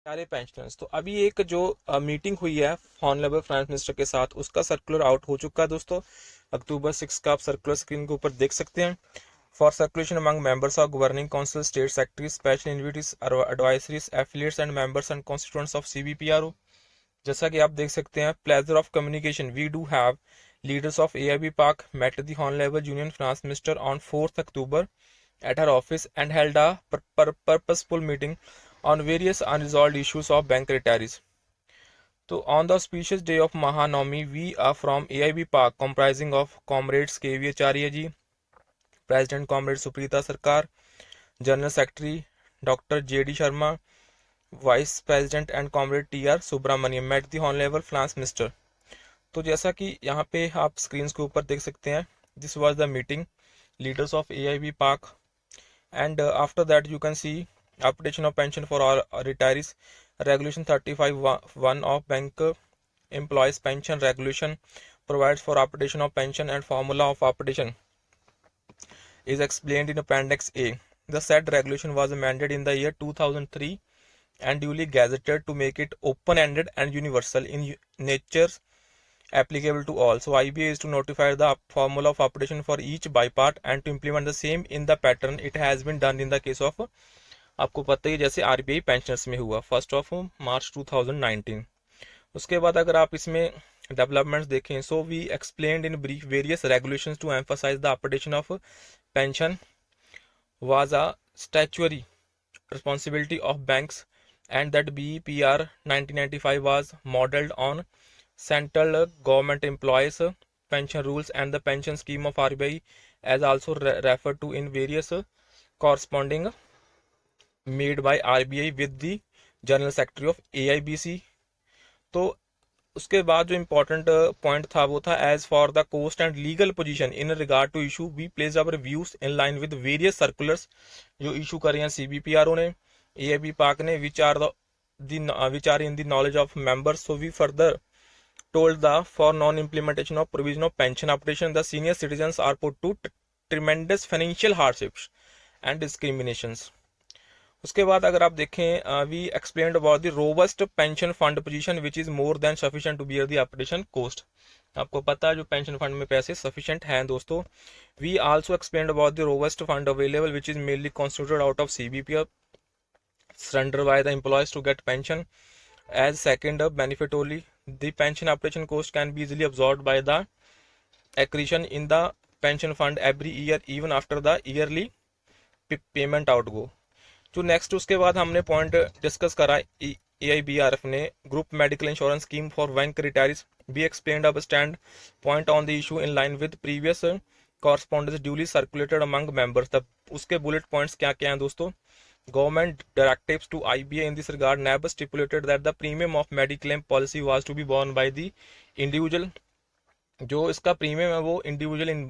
सारे पेंशनर्स। तो अभी एक जो मीटिंग हुई है ऑनरेबल फाइनेंस मिनिस्टर के साथ, उसका सर्कुलर आउट हो चुका है दोस्तों। अक्टूबर 6 का आप सर्कुलर स्क्रीन के ऊपर देख सकते हैं। For circulation among members of governing council, state secretaries, special invitees, advisories, affiliates and members and constituents of CBPRO. जैसा कि आप देख सकते हैं, pleasure of communication we do have leaders of AIB पाक met the honourable union finance minister on 4th October at her office and held a purposeful meeting on various unresolved issues of bank retirees. So on the auspicious day of Mahanavami, we are from AIB Park, comprising of comrades KV Acharya ji, President Comrade Suprita Sarkar, General Secretary Dr. J.D. Sharma, Vice President and Comrade T.R. Subramaniam met the Honorable Finance Minister. तो जैसा कि यहाँ पे आप screen के ऊपर देख सकते हैं, this was the meeting leaders of AIB Park, and after that you can see application of pension for all retirees. Regulation 35(1) of bank employees pension regulation provides for application of pension, and formula of application is explained in appendix A. The said regulation was amended in the year 2003 and duly gazetted to make it open ended and universal in nature, applicable to all. So IBA is to notify the formula of application for each by part and to implement the same in the pattern it has been done in the case of, आपको पता ही जैसे RBI pensioners में हुआ 1 March 2019। उसके बाद अगर आप इसमें डेवलपमेंट्स देखें, so we explained in brief various regulations to emphasise the updation of pension was a statutory responsibility of banks, and that BEPR 1995 was modeled on central government employees pension rules and the pension scheme of RBI, as also referred to in various corresponding made by RBI with the general secretary of AIBC। तो उसके बाद जो important point था वो था, as for the cost and legal position in regard to issue we place our views in line with various circulars जो issue कर रहे हैं CBPRO ने, AIB पाक ने, which are in the knowledge of members. So we further told the for non-implementation of provision of pension updation, the senior citizens are put to tremendous financial hardships and discriminations. उसके बाद अगर आप देखें, we explained about the robust pension fund position which is more than sufficient to bear the updation cost. आपको पता है जो pension fund में पैसे सफिशिएंट हैं दोस्तों। We also explained about the robust fund available which is mainly constituted out of CBPF surrender by the employees to get pension as second benefit only. The pension application cost can be easily absorbed by the accretion in the pension fund every year even after the yearly payment outgo. जो next उसके बाद हमने point discuss करा, AIBRF ने group medical insurance scheme for bank retirees be explained अब stand point on the issue in line with previous correspondence duly circulated among members. तब उसके bullet points क्या क्या हैं दोस्तों? Government directives to IBA in this regard, NAB stipulated that the premium of mediclaim policy was to be borne by the individual. जो इसका premium है वो इंडिविजुअल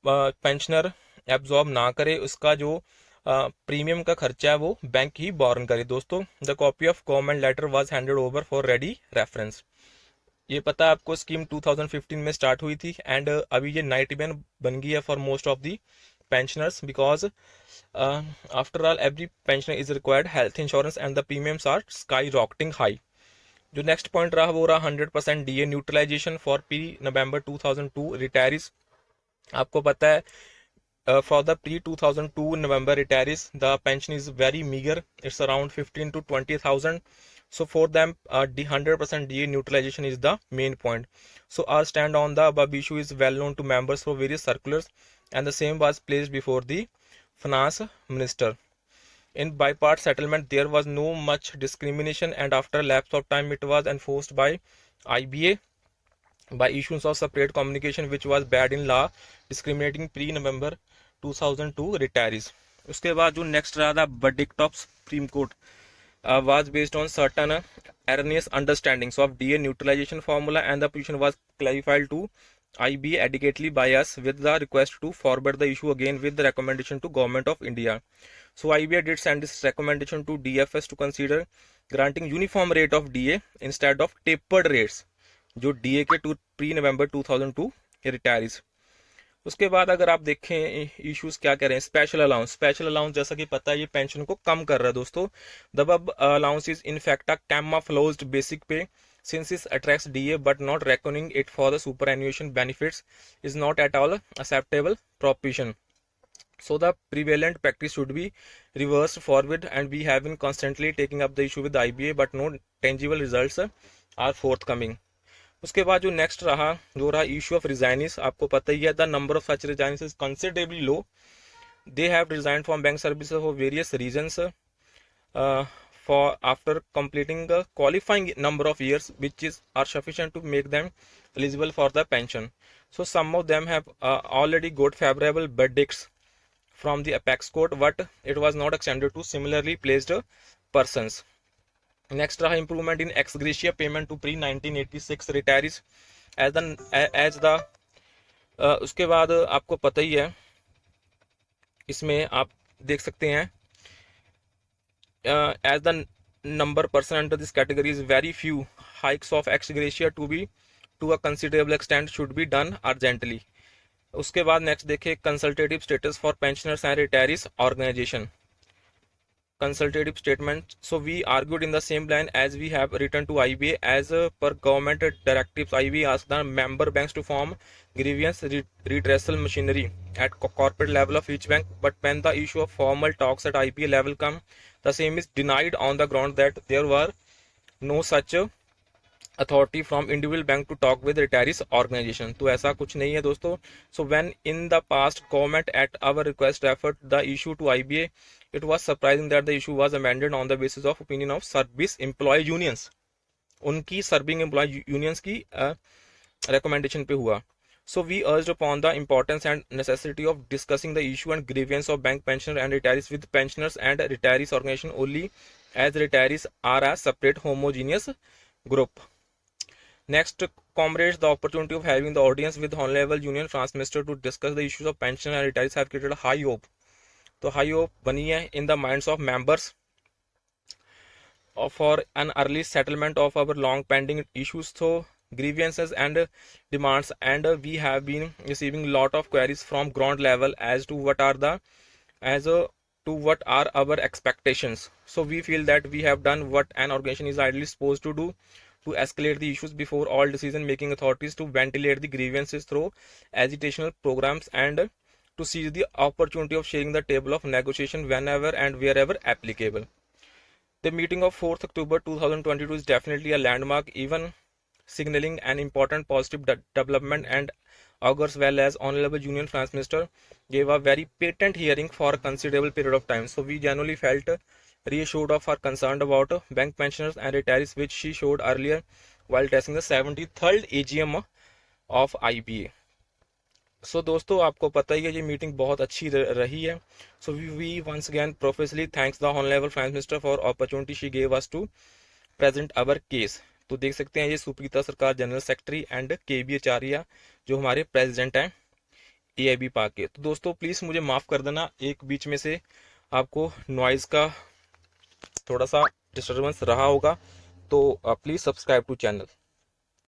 पेंशनर एब्जॉर्ब ना करे, उसका जो प्रीमियम का खर्चा है वो बैंक ही बॉर्न करे दोस्तों। The copy of government letter was handed over for ready reference. ये पता है आपको, स्कीम 2015 में स्टार्ट हुई थी एंड अभी ये नाइट बैन बन गई है for most of the pensioners because after all every pensioner is required health insurance and the premiums are skyrocketing high. जो नेक्स्ट पॉइंट रहा वो रहा 100% DA neutralisation for November 2002 retirees। आपको पता है for the pre-2002 November retirees the pension is very meager, it's around 15 to 20,000. So for them the 100% DA neutralization is the main point. So our stand on the above issue is well known to members for various circulars and the same was placed before the finance minister. In by-part settlement there was no much discrimination and after lapse of time it was enforced by IBA by issuance of separate communication which was bad in law discriminating pre-November 2002 retirees. उसके बाद जो next रहा था verdict of Supreme Court was based on certain erroneous understandings of DA neutralization formula and the position was clarified to IBA adequately by us with the request to forward the issue again with the recommendation to Government of India. So IBA did send this recommendation to DFS to consider granting uniform rate of DA instead of tapered rates जो DA के pre November 2002 retirees। उसके बाद अगर आप देखें issues क्या कह रहे हैं, स्पेशल अलाउंस जैसा कि पता है ये पेंशन को कम कर रहा है दोस्तों। The above allowance is in fact a camouflaged basic pay since it attracts DA but not reckoning it for the superannuation benefits is not at all acceptable proposition. So the prevalent practice should be reversed forward and we have been constantly taking up the issue with the IBA but no tangible results are forthcoming. उसके बाद जो next रहा जो रहा issue of रिजाइनिस, आपको पता ही है the number of such resignations is considerably low. They have resigned from bank services for various reasons for after completing a qualifying number of years which is are sufficient to make them eligible for the pension. So some of them have already got favorable verdicts from the apex court but it was not extended to similarly placed persons. Next रहा improvement in ex gratia payment to pre 1986 retirees as the उसके बाद आपको पता ही है इसमें आप देख सकते हैं as the number person under this category is very few, hikes of ex gratia to a considerable extent should be done urgently. उसके बाद नेक्स्ट देखें consultative status for pensioners and retirees organisation. Consultative statement. So we argued in the same line as we have written to IBA as per government directives. IBA asked the member banks to form grievance redressal machinery at corporate level of each bank, but when the issue of formal talks at IBA level come, the same is denied on the ground that there were no such authority from individual bank to talk with retirees organization. तो ऐसा कुछ नहीं है दोस्तों. So when in the past government at our request referred the issue to IBA, it was surprising that the issue was amended on the basis of opinion of service employee unions. उनकी serving employee unions की recommendation पे हुआ. So we urged upon the importance and necessity of discussing the issue and grievance of bank pensioners and retirees with pensioners and retirees organization only as retirees are a separate homogeneous group. Next, comrades, the opportunity of having the audience with Honorable Union Finance Minister to discuss the issues of pension and retirees have created a high hope. तो high hope बनी है in the minds of members for an early settlement of our long pending issues, so grievances and demands, and we have been receiving lot of queries from ground level as to what are the what are our expectations. So we feel that we have done what an organization is ideally supposed to do, to escalate the issues before all decision making authorities, to ventilate the grievances through agitational programs, and to seize the opportunity of sharing the table of negotiation whenever and wherever applicable. The meeting of 4th October 2022 is definitely a landmark, even signaling an important positive development, and augurs well as Honorable Union Finance Minister gave a very patent hearing for a considerable period of time. So we genuinely felt reassured of her concern about bank pensioners and retirees, which she showed earlier while addressing the 73rd AGM of IBA. सो दोस्तों आपको पता ही है ये meeting बहुत अच्छी रही है. So we once again professionally thanks the honourable finance minister for opportunity she gave us to present our case. तो देख सकते हैं ये Suprita Sarkar general secretary and KB Acharya जो हमारे प्रेसिडेंट हैं AIB पाक के. तो दोस्तों प्लीज़ मुझे माफ़ कर देना, एक बीच में से आपको नॉइज़ का थोड़ा सा डिस्टर्बेंस रहा होगा, तो प्लीज़ सब्सक्राइब टू चैनल.